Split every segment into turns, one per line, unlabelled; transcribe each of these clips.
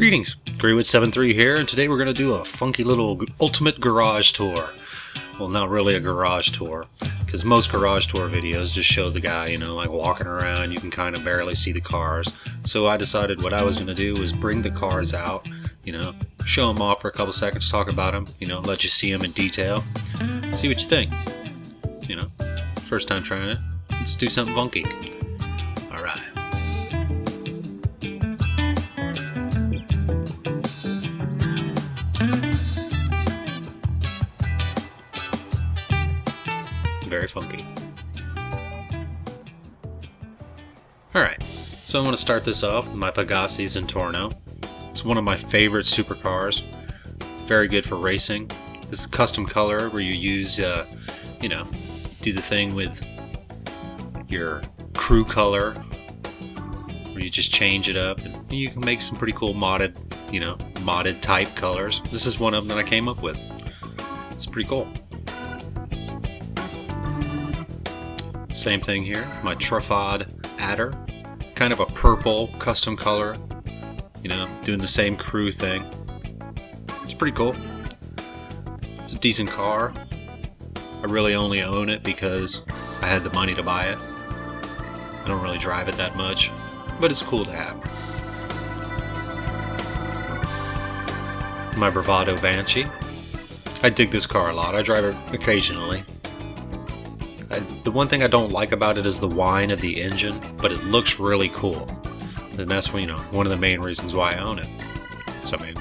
Greetings, Greywitch73 here, and today we're going to do a funky little ultimate garage tour. Well, not really a garage tour, because most garage tour videos just show the guy, you know, like walking around, you can kind of barely see the cars. So I decided what I was going to do was bring the cars out, you know, show them off for a couple seconds, talk about them, you know, let you see them in detail, see what you think. You know, first time trying it, let's do something funky. Alright. Very funky. Alright, so I'm going to start this off with my Pegasi Zentorno. It's one of my favorite supercars. Very good for racing. This is custom color where you use, you know, do the thing with your crew color where you just change it up and you can make some pretty cool modded, you know, modded type colors. This is one of them that I came up with. It's pretty cool. Same thing here, my Truffad Adder, kind of a purple custom color, you know, doing the same crew thing. It's pretty cool. It's a decent car. I really only own it because I had the money to buy it. I don't really drive it that much, but it's cool to have. My Bravado Banshee. I dig this car a lot. I drive it occasionally. The one thing I don't like about it is the whine of the engine, but it looks really cool. And that's when, you know, one of the main reasons why I own it. So I mean,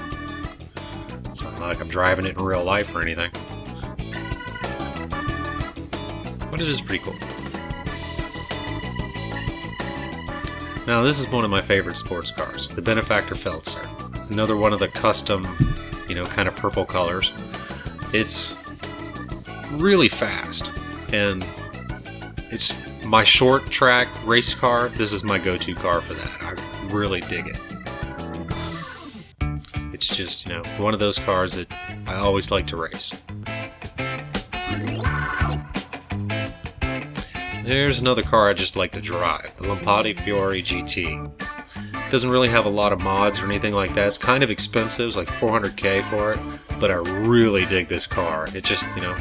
it's not like I'm driving it in real life or anything. But it is pretty cool. Now this is one of my favorite sports cars, the Benefactor Feltzer. Another one of the custom, you know, kind of purple colors. It's really fast, and it's my short track race car. This is my go-to car for that. I really dig it. It's just, you know, one of those cars that I always like to race. There's another car I just like to drive, the Lampada Fiore GT. It doesn't really have a lot of mods or anything like that. It's kind of expensive, it's like $400K for it, but I really dig this car. It just, you know,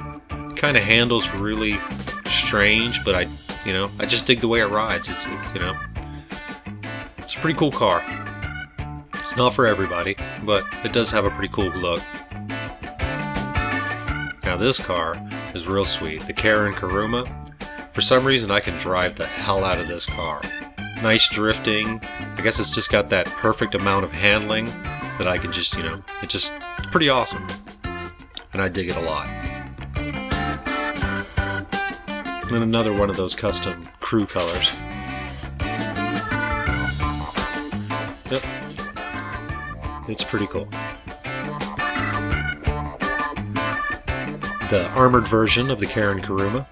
kind of handles really strange, but I just dig the way it rides. It's you know, it's a pretty cool car. It's not for everybody, but it does have a pretty cool look. Now this car is real sweet, the Karen Kuruma. For some reason I can drive the hell out of this car. Nice drifting. I guess it's just got that perfect amount of handling that I can just, you know, it's pretty awesome. And I dig it a lot. And another one of those custom crew colors. Yep. It's pretty cool. The armored version of the Karen Kuruma.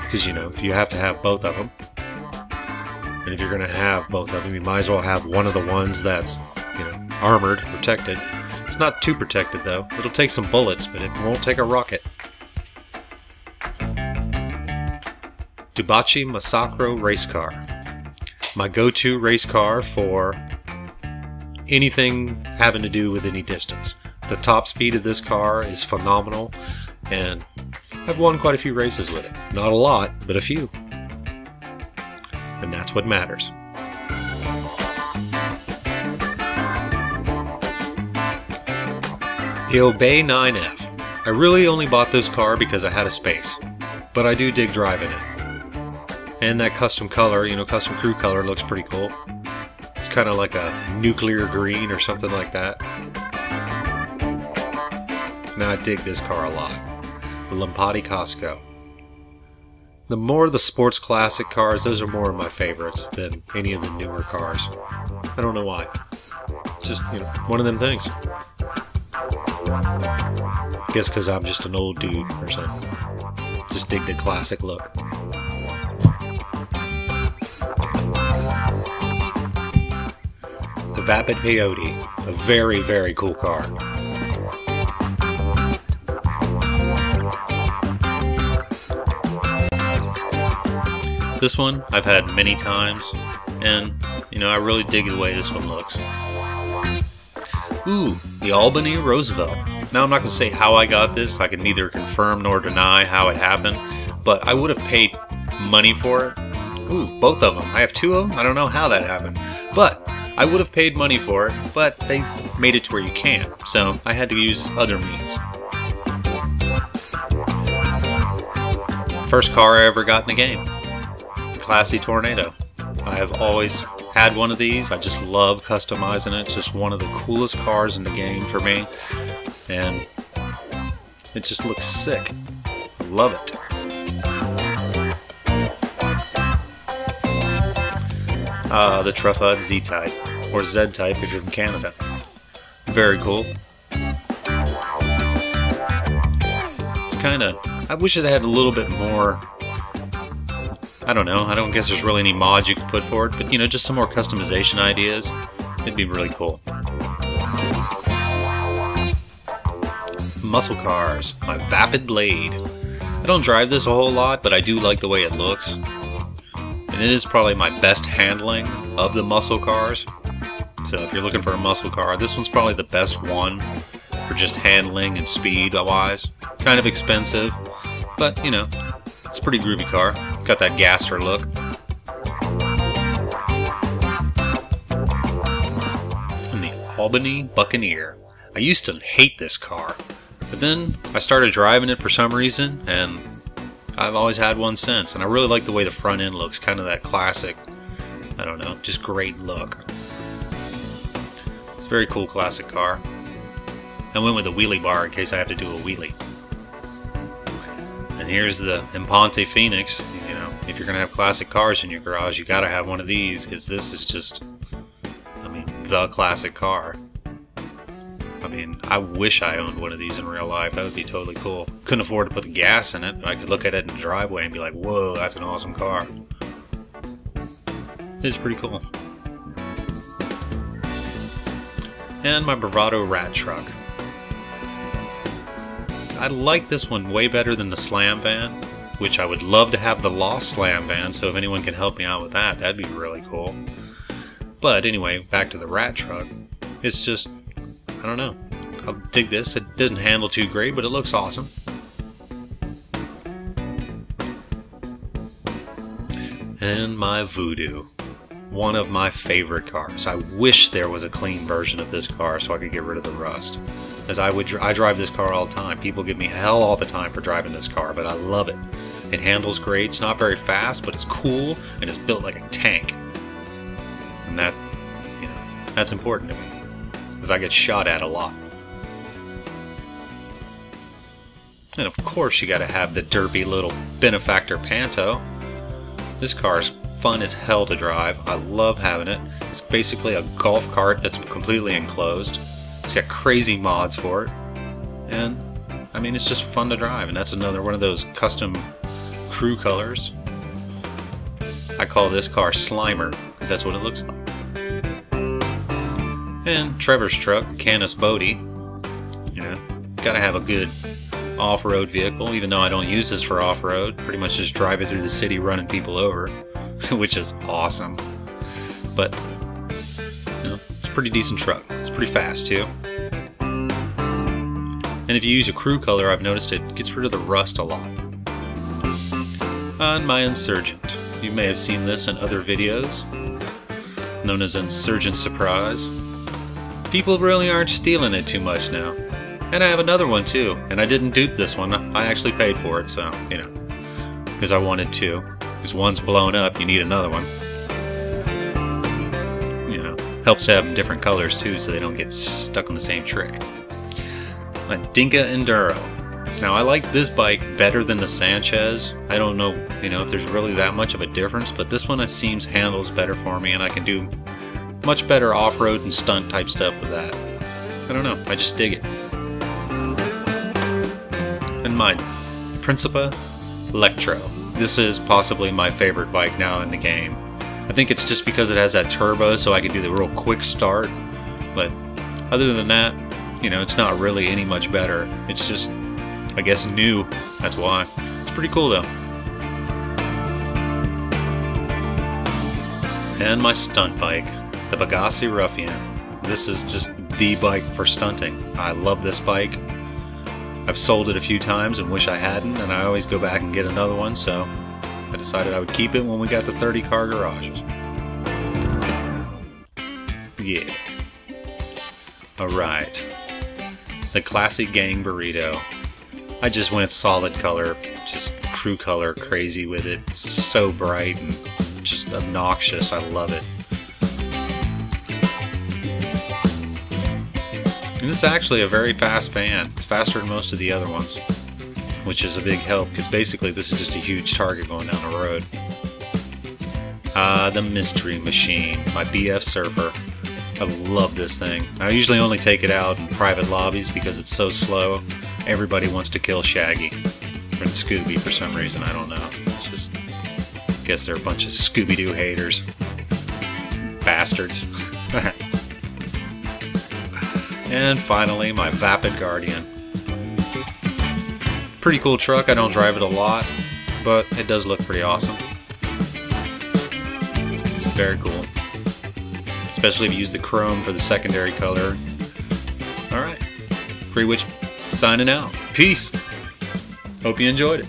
Because, you know, if you have to have both of them, and if you're going to have both of them, you might as well have one of the ones that's, you know, armored, protected. It's not too protected, though. It'll take some bullets, but it won't take a rocket. Dubachi Masacro race car. My go-to race car for anything having to do with any distance. The top speed of this car is phenomenal, and I've won quite a few races with it. Not a lot, but a few. And that's what matters. The Obey 9F. I really only bought this car because I had a space, but I do dig driving it. And that custom color, you know, custom crew color looks pretty cool. It's kind of like a nuclear green or something like that. Now I dig this car a lot. The Lampada Casco. The more the sports classic cars, those are more of my favorites than any of the newer cars. I don't know why. Just, you know, one of them things. I guess because I'm just an old dude or something. Just dig the classic look. The Vapid Peyote. A very, very cool car. This one I've had many times, and you know, I really dig the way this one looks. Ooh, the Albany Roosevelt. Now I'm not going to say how I got this. I can neither confirm nor deny how it happened, but I would have paid money for it. Ooh, both of them. I have two of them. I don't know how that happened, but I would have paid money for it, but they made it to where you can't, so I had to use other means. First car I ever got in the game, the Classy Tornado. I have always had one of these. I just love customizing it. It's just one of the coolest cars in the game for me, and it just looks sick. Love it. The Truffad Z-Type, or Z-Type if you're from Canada. Very cool. It's kind of, I wish it had a little bit more, I don't know, I don't guess there's really any mods you could put for it, but you know, just some more customization ideas. It'd be really cool. Muscle cars, my Vapid Blade. I don't drive this a whole lot, but I do like the way it looks. And it is probably my best handling of the muscle cars. So if you're looking for a muscle car, this one's probably the best one for just handling and speed wise. Kind of expensive, but you know, it's a pretty groovy car. It's got that Gaster look. And the Albany Buccaneer. I used to hate this car, but then I started driving it for some reason, and I've always had one since, and I really like the way the front end looks, kind of that classic, I don't know, just great look. It's a very cool classic car. I went with a wheelie bar in case I have to do a wheelie. And here's the Imponte Phoenix. You know, if you're going to have classic cars in your garage, you got to have one of these, because this is just, I mean, the classic car. I mean, I wish I owned one of these in real life. That would be totally cool. Couldn't afford to put the gas in it, but I could look at it in the driveway and be like, whoa, that's an awesome car. It's pretty cool. And my Bravado Rat Truck. I like this one way better than the Slam Van, which I would love to have the Lost Slam Van, so if anyone can help me out with that, that'd be really cool. But anyway, back to the Rat Truck. It's just, I don't know. I'll dig this. It doesn't handle too great, but it looks awesome. And my Voodoo. One of my favorite cars. I wish there was a clean version of this car so I could get rid of the rust. As I drive this car all the time. People give me hell all the time for driving this car, but I love it. It handles great. It's not very fast, but it's cool, and it's built like a tank. And that, you know, that's important to me, because I get shot at a lot. And of course you gotta have the derpy little Benefactor Panto. This car's fun as hell to drive. I love having it. It's basically a golf cart that's completely enclosed. It's got crazy mods for it. And I mean, it's just fun to drive, and that's another one of those custom crew colors. I call this car Slimer, because that's what it looks like. And Trevor's truck, the Canis Bodie. You know, gotta have a good off-road vehicle, even though I don't use this for off-road. Pretty much just drive it through the city running people over, which is awesome. But, you know, it's a pretty decent truck. It's pretty fast, too. And if you use a crew color, I've noticed it gets rid of the rust a lot. On my Insurgent. You may have seen this in other videos, known as Insurgent Surprise. People really aren't stealing it too much now. And I have another one too, and I didn't dupe this one. I actually paid for it, so, you know, because I wanted to. Because one's blown up, you need another one. You know, helps to have them different colors too, so they don't get stuck on the same trick. My Dinka Enduro. Now, I like this bike better than the Sanchez. I don't know, you know, if there's really that much of a difference, but this one, it seems, handles better for me, and I can do much better off-road and stunt type stuff with that. I don't know, I just dig it. And my Principa Electro. This is possibly my favorite bike now in the game. I think it's just because it has that turbo, so I can do the real quick start. But other than that, you know, it's not really any much better. It's just, I guess, new. That's why. It's pretty cool though. And my stunt bike, the Bugatti Ruffian. This is just the the bike for stunting. I love this bike. I've sold it a few times and wish I hadn't, and I always go back and get another one, so I decided I would keep it when we got the 30 car garages. Yeah. Alright. The classic gang burrito. I just went solid color, just crew color, crazy with it. It's so bright and just obnoxious. I love it. And this is actually a very fast fan. It's faster than most of the other ones, which is a big help because basically this is just a huge target going down the road. The Mystery Machine, my BF Surfer. I love this thing. I usually only take it out in private lobbies because it's so slow. Everybody wants to kill Shaggy. Or Scooby for some reason, I don't know. It's just, I guess they're a bunch of Scooby-Doo haters. Bastards. And finally, my Vapid Guardian. Pretty cool truck. I don't drive it a lot, but it does look pretty awesome. It's very cool. Especially if you use the chrome for the secondary color. Alright. Greywitch signing out. Peace! Hope you enjoyed it.